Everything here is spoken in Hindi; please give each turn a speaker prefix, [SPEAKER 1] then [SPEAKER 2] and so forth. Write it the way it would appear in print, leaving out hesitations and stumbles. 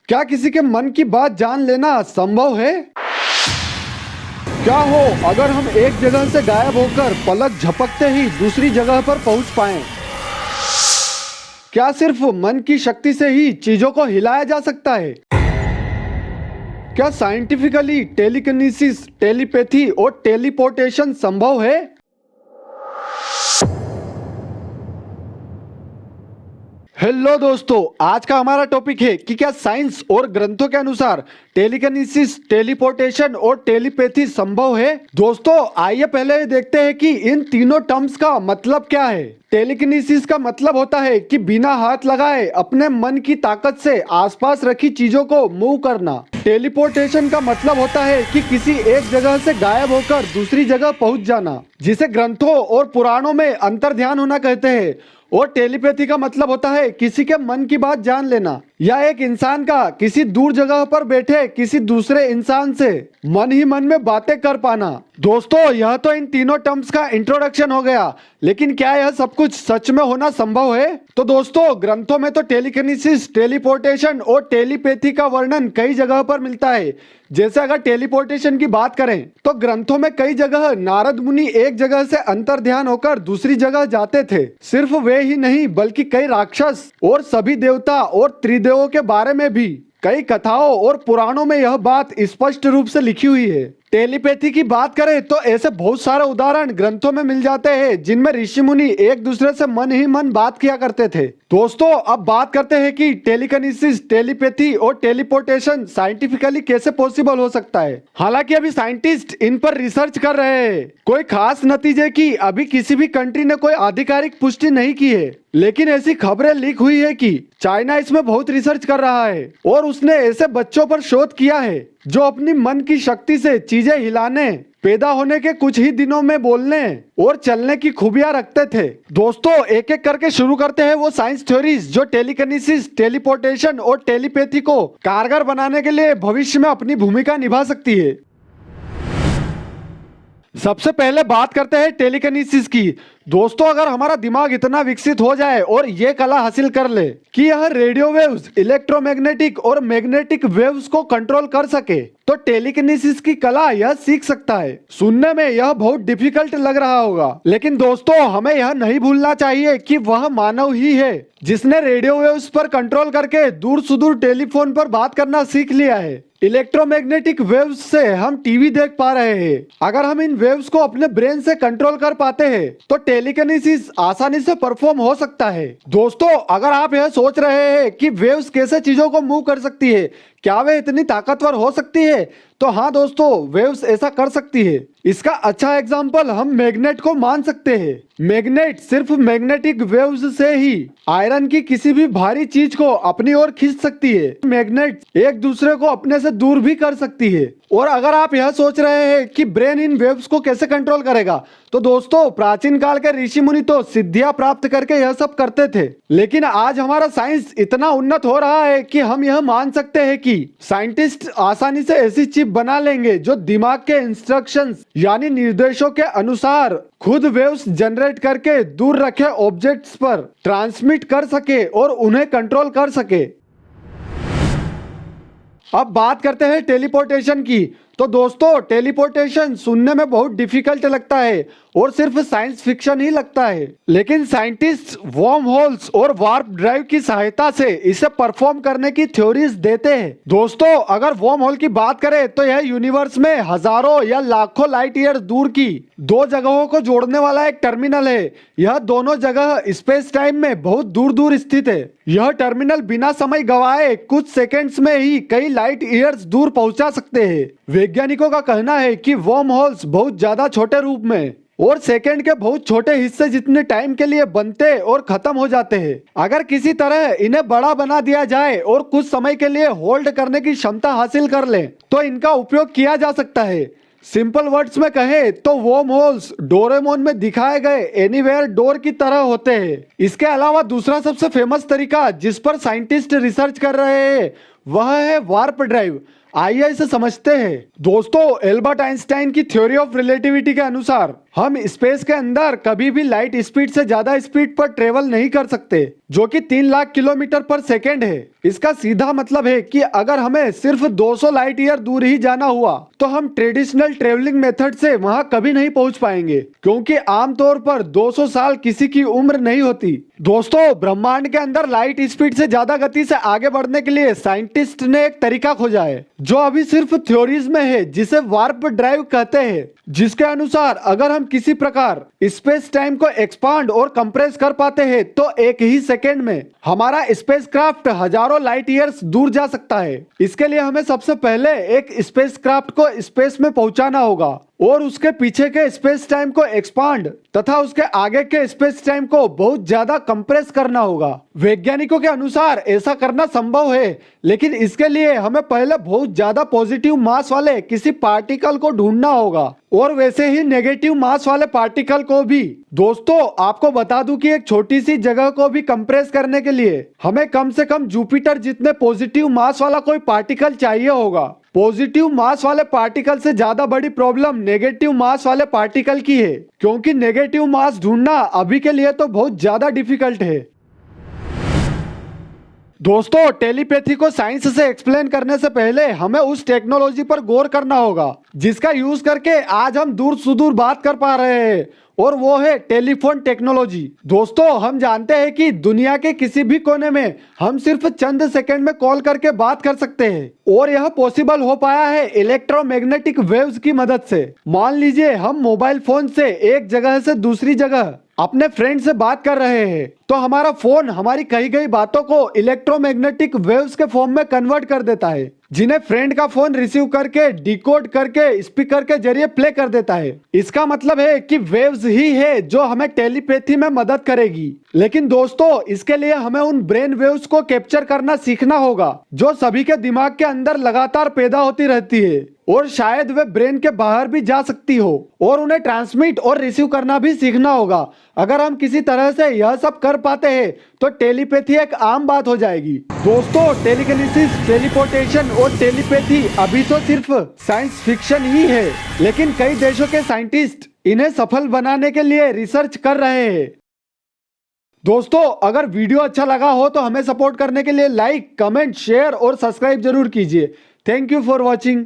[SPEAKER 1] क्या किसी के मन की बात जान लेना संभव है? क्या हो अगर हम एक जगह से गायब होकर पलक झपकते ही दूसरी जगह पर पहुंच पाएं? क्या सिर्फ मन की शक्ति से ही चीजों को हिलाया जा सकता है? क्या साइंटिफिकली टेलीकिनेसिस, टेलीपैथी और टेलीपोर्टेशन संभव है? हेलो दोस्तों, आज का हमारा टॉपिक है कि क्या साइंस और ग्रंथों के अनुसार टेलीकिनेसिस, टेलीपोर्टेशन और टेलीपैथी संभव है। दोस्तों आइए पहले देखते हैं कि इन तीनों टर्म्स का मतलब क्या है। टेलीकिनेसिस का मतलब होता है कि बिना हाथ लगाए अपने मन की ताकत से आसपास रखी चीजों को मूव करना। टेलीपोर्टेशन का मतलब होता है कि किसी एक जगह से गायब होकर दूसरी जगह पहुंच जाना, जिसे ग्रंथों और पुराणों में अंतर्ध्यान होना कहते हैं। और टेलीपैथी का मतलब होता है किसी के मन की बात जान लेना, या एक इंसान का किसी दूर जगह पर बैठे किसी दूसरे इंसान से मन ही मन में बातें कर पाना। दोस्तों यह तो इन तीनों टर्म्स का इंट्रोडक्शन हो गया, लेकिन क्या यह सब कुछ सच में होना संभव है? तो दोस्तों ग्रंथों में तो टेलीकिनेसिस, टेलीपोर्टेशन और टेलीपैथी का वर्णन कई जगह पर मिलता है। जैसे अगर टेलीपोर्टेशन की बात करें तो ग्रंथों में कई जगह नारद मुनि एक जगह से अंतर्ध्यान होकर दूसरी जगह जाते थे। सिर्फ वे ही नहीं बल्कि कई राक्षस और सभी देवता और त्रिदेवों के बारे में भी कई कथाओं और पुराणों में यह बात स्पष्ट रूप से लिखी हुई है। टेलीपैथी की बात करें तो ऐसे बहुत सारे उदाहरण ग्रंथों में मिल जाते हैं जिनमें ऋषि मुनि एक दूसरे से मन ही मन बात किया करते थे। दोस्तों अब बात करते हैं कि टेलीकिनेसिस, टेलीपैथी और टेलीपोर्टेशन साइंटिफिकली कैसे पॉसिबल हो सकता है। हालांकि अभी साइंटिस्ट इन पर रिसर्च कर रहे हैं। कोई खास नतीजे की अभी किसी भी कंट्री ने कोई आधिकारिक पुष्टि नहीं की है, लेकिन ऐसी खबरें लीक हुई है कि चाइना इसमें बहुत रिसर्च कर रहा है और उसने ऐसे बच्चों पर शोध किया है जो अपनी मन की शक्ति से चीजें हिलाने, पैदा होने के कुछ ही दिनों में बोलने और चलने की खूबियां रखते थे। दोस्तों एक एक करके शुरू करते हैं वो साइंस थ्योरीज जो टेलीकिनेसिस, टेलीपोर्टेशन और टेलीपैथी को कारगर बनाने के लिए भविष्य में अपनी भूमिका निभा सकती है। सबसे पहले बात करते हैं टेलीकिनेसिस की। दोस्तों अगर हमारा दिमाग इतना विकसित हो जाए और ये कला हासिल कर ले कि यह रेडियो वेव्स, इलेक्ट्रोमैग्नेटिक और मैग्नेटिक वेव्स को कंट्रोल कर सके, तो टेलीकिनेसिस की कला यह सीख सकता है। सुनने में यह बहुत डिफिकल्ट लग रहा होगा, लेकिन दोस्तों हमें यह नहीं भूलना चाहिए कि वह मानव ही है जिसने रेडियो वेव्स पर कंट्रोल करके दूर सुदूर टेलीफोन पर बात करना सीख लिया है। इलेक्ट्रोमैग्नेटिक वेव्स से हम टीवी देख पा रहे हैं। अगर हम इन वेव्स को अपने ब्रेन से कंट्रोल कर पाते हैं तो टेलीकिनेसिस आसानी से परफॉर्म हो सकता है। दोस्तों अगर आप यह सोच रहे हैं कि वेव्स कैसे चीजों को मूव कर सकती है, क्या वे इतनी ताकतवर हो सकती है, तो हाँ दोस्तों वेव्स ऐसा कर सकती है। इसका अच्छा एग्जांपल हम मैग्नेट को मान सकते हैं। मैग्नेट सिर्फ मैग्नेटिक वेव्स से ही आयरन की किसी भी भारी चीज को अपनी ओर खींच सकती है। मैग्नेट एक दूसरे को अपने से दूर भी कर सकती है। और अगर आप यह सोच रहे हैं कि ब्रेन इन वेव्स को कैसे कंट्रोल करेगा, तो दोस्तों प्राचीन काल के ऋषि मुनि तो सिद्धियां प्राप्त करके यह सब करते थे। लेकिन आज हमारा साइंस इतना उन्नत हो रहा है कि हम यह मान सकते हैं कि साइंटिस्ट आसानी से ऐसी चिप बना लेंगे जो दिमाग के इंस्ट्रक्शंस यानी निर्देशों के अनुसार खुद वेव्स जनरेट करके दूर रखे ऑब्जेक्ट्स पर ट्रांसमिट कर सके और उन्हें कंट्रोल कर सके। अब बात करते हैं टेलीपोर्टेशन की। तो दोस्तों टेलीपोर्टेशन सुनने में बहुत डिफिकल्ट लगता है और सिर्फ साइंस फिक्शन ही लगता है, लेकिन साइंटिस्ट वर्म होल्स और वार्प ड्राइव की सहायता से इसे परफॉर्म करने की थ्योरीज देते हैं। दोस्तों अगर वर्म होल की बात करें तो यह यूनिवर्स में हजारों या लाखों लाइट ईयर दूर की दो जगहों को जोड़ने वाला एक टर्मिनल है। यह दोनों जगह स्पेस टाइम में बहुत दूर दूर स्थित है। यह टर्मिनल बिना समय गवाए कुछ सेकेंड्स में ही कई लाइट ईयर्स दूर पहुंचा सकते हैं। वैज्ञानिकों का कहना है कि वर्म होल्स बहुत ज्यादा छोटे रूप में और सेकंड के बहुत छोटे हिस्से जितने टाइम के लिए बनते और खत्म हो जाते हैं। अगर किसी तरह इन्हें बड़ा बना दिया जाए और कुछ समय के लिए होल्ड करने की क्षमता हासिल कर ले तो इनका उपयोग किया जा सकता है। सिंपल वर्ड्स में कहे तो वर्म होल्स डोरेमोन में दिखाए गए एनीवेयर डोर की तरह होते हैं। इसके अलावा दूसरा सबसे फेमस तरीका जिस पर साइंटिस्ट रिसर्च कर रहे हैं वह है वार्प ड्राइव। आइए इसे समझते हैं। दोस्तों, एल्बर्ट आइंस्टाइन की थ्योरी ऑफ रिलेटिविटी के अनुसार हम स्पेस के अंदर कभी भी लाइट स्पीड से ज्यादा स्पीड पर ट्रेवल नहीं कर सकते, जो कि 3 लाख किलोमीटर पर सेकेंड है। इसका सीधा मतलब है कि अगर हमें सिर्फ 200 लाइट ईयर दूर ही जाना हुआ तो हम ट्रेडिशनल ट्रेवलिंग मेथड से वहां कभी नहीं पहुंच पाएंगे, क्योंकि आमतौर पर 200 साल किसी की उम्र नहीं होती। दोस्तों, ब्रह्मांड के अंदर लाइट स्पीड से ज्यादा गति से आगे बढ़ने के लिए साइंटिस्ट ने एक तरीका खोजा है, जो अभी सिर्फ थ्योरीज में है, जिसे वार्प ड्राइव कहते हैं। जिसके अनुसार अगर हम किसी प्रकार स्पेस टाइम को एक्सपांड और कंप्रेस कर पाते हैं तो एक ही सेकेंड में हमारा स्पेसक्राफ्ट हजारों लाइट ईयर्स दूर जा सकता है। इसके लिए हमें सबसे पहले एक स्पेसक्राफ्ट को स्पेस में पहुंचाना होगा और उसके पीछे के स्पेस टाइम को एक्सपांड तथा उसके आगे के स्पेस टाइम को बहुत ज्यादा कंप्रेस करना होगा। वैज्ञानिकों के अनुसार ऐसा करना संभव है, लेकिन इसके लिए हमें पहले बहुत ज्यादा पॉजिटिव मास वाले किसी पार्टिकल को ढूंढना होगा और वैसे ही नेगेटिव मास वाले पार्टिकल को भी। दोस्तों, आपको बता दूं कि एक छोटी सी जगह को भी कंप्रेस करने के लिए हमें कम से कम जुपिटर जितने पॉजिटिव मास वाला कोई पार्टिकल चाहिए होगा। पॉजिटिव मास वाले पार्टिकल से ज्यादा बड़ी प्रॉब्लम नेगेटिव मास वाले पार्टिकल की है, क्योंकि नेगेटिव मास ढूंढना अभी के लिए तो बहुत ज्यादा डिफिकल्ट है। दोस्तों, टेलीपैथी को साइंस से एक्सप्लेन करने से पहले हमें उस टेक्नोलॉजी पर गौर करना होगा जिसका यूज करके आज हम दूर सुदूर बात कर पा रहे हैं, और वो है टेलीफोन टेक्नोलॉजी। दोस्तों, हम जानते हैं कि दुनिया के किसी भी कोने में हम सिर्फ चंद सेकंड में कॉल करके बात कर सकते हैं, और यह पॉसिबल हो पाया है इलेक्ट्रोमैग्नेटिक वेव्स की मदद से। मान लीजिए हम मोबाइल फोन से एक जगह से दूसरी जगह अपने फ्रेंड से बात कर रहे हैं, तो हमारा फोन हमारी कही गई बातों को इलेक्ट्रोमैग्नेटिक वेव्स के फॉर्म में कन्वर्ट कर देता है, जिन्हें फ्रेंड का फोन रिसीव करके डिकोड करके स्पीकर के जरिए प्ले कर देता है। इसका मतलब है कि वेव्स ही है जो हमें टेलीपैथी में मदद करेगी। लेकिन दोस्तों, इसके लिए हमें उन ब्रेन वेव्स को कैप्चर करना सीखना होगा जो सभी के दिमाग के अंदर लगातार पैदा होती रहती है, और शायद वे ब्रेन के बाहर भी जा सकती हो, और उन्हें ट्रांसमिट और रिसीव करना भी सीखना होगा। अगर हम किसी तरह से यह सब कर पाते हैं तो टेलीपैथी एक आम बात हो जाएगी। दोस्तों, टेलीकिनेसिस, टेलीपोर्टेशन और टेलीपैथी अभी तो सिर्फ साइंस फिक्शन ही है, लेकिन कई देशों के साइंटिस्ट इन्हें सफल बनाने के लिए रिसर्च कर रहे हैं। दोस्तों, अगर वीडियो अच्छा लगा हो तो हमें सपोर्ट करने के लिए लाइक, कमेंट, शेयर और सब्सक्राइब जरूर कीजिए। Thank you for watching.